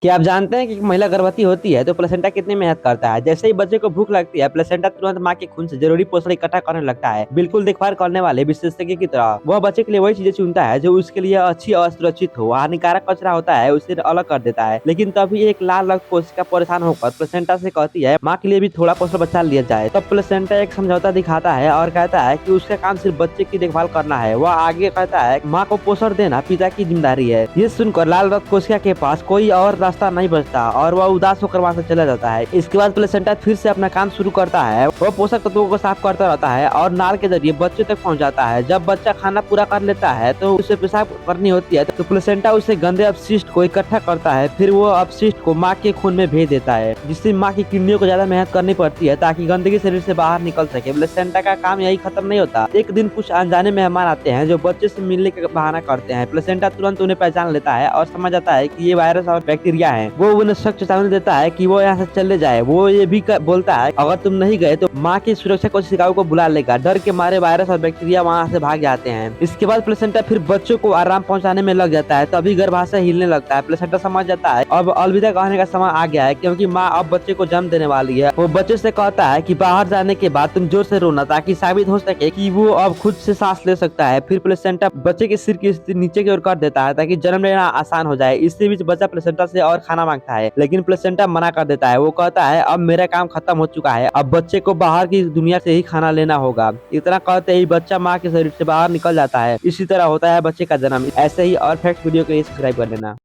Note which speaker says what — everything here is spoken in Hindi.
Speaker 1: क्या आप जानते हैं कि महिला गर्भवती होती है तो प्लेसेंटा कितनी मेहनत करता है। जैसे ही बच्चे को भूख लगती है, प्लेसेंटा तुरंत मां के खून से जरूरी पोषण इकट्ठा करने लगता है। बिल्कुल देखभाल करने वाले विशेषज्ञ की तरह वह बच्चे के लिए वही चीजें चुनता है जो उसके लिए अच्छी और सुरक्षित हो। हानिकारक कचरा होता है उसे अलग कर देता है। लेकिन तभी एक लाल रक्त कोशिका परेशान होकर प्लेसेंटा से कहती है माँ के लिए भी थोड़ा पोषण बचा लिया जाए। तब प्लेसेंटा एक समझौता दिखाता है और कहता है कि उसका काम सिर्फ बच्चे की देखभाल करना है। वह आगे कहता है माँ को पोषण देना पिता की जिम्मेदारी है। ये सुनकर लाल रक्त कोशिका के पास कोई और रास्ता नहीं बचता और वह उदास होकर वहाँ से चला जाता है। इसके बाद प्लेसेंटा फिर से अपना काम शुरू करता है। वह पोषक तत्वों को साफ करता रहता है और नाल के जरिए बच्चे तक पहुँचाता है। जब बच्चा खाना पूरा कर लेता है तो उसे पेशाब करनी होती है तो प्लेसेंटा उसे गंदे अपशिष्ट को इकट्ठा करता है। फिर वो अपशिष्ट को माँ के खून में भेज देता है, जिससे माँ की किडनियों को ज्यादा मेहनत करनी पड़ती है ताकि गंदगी शरीर से बाहर निकल सके। प्लेसेंटा का काम यही खत्म नहीं होता। एक दिन कुछ अनजाने मेहमान आते हैं जो बच्चे से मिलने का बहाना करते हैं। प्लेसेंटा तुरंत उन्हें पहचान लेता है और समझ जाता है कि ये वायरस और बैक्टीरिया है। वो उन्हें सख्त चेतावनी देता है कि वो यहाँ से चले जाए। वो ये भी बोलता है अगर तुम नहीं गए तो माँ की सुरक्षा को शिकागो को बुला लेगा। डर के मारे वायरस और बैक्टीरिया वहाँ से भाग जाते हैं। इसके बाद प्लेसेंटा फिर बच्चों को आराम पहुँचाने में लग जाता है। तभी गर्भाशय हिलने लगता है। प्लेसेंटा समझ जाता है अब अलविदा कहने का समय आ गया है, क्योंकि माँ अब बच्चे को जन्म देने वाली है। वो बच्चे से कहता है कि बाहर जाने के बाद तुम जोर से रोना ताकि साबित हो सके कि वो अब खुद से सांस ले सकता है। फिर प्लेसेंटा बच्चे के सिर की स्थिति नीचे की ओर कर देता है ताकि जन्म लेना आसान हो जाए। इसी बीच बच्चा प्लेसेंटा से और खाना मांगता है, लेकिन प्लेसेंटा मना कर देता है। वो कहता है अब मेरा काम खत्म हो चुका है, अब बच्चे को बाहर की दुनिया से ही खाना लेना होगा। इतना कहते ही बच्चा माँ के शरीर से बाहर निकल जाता है। इसी तरह होता है बच्चे का जन्म। ऐसे ही और फैक्ट वीडियो के लिए सब्सक्राइब कर लेना।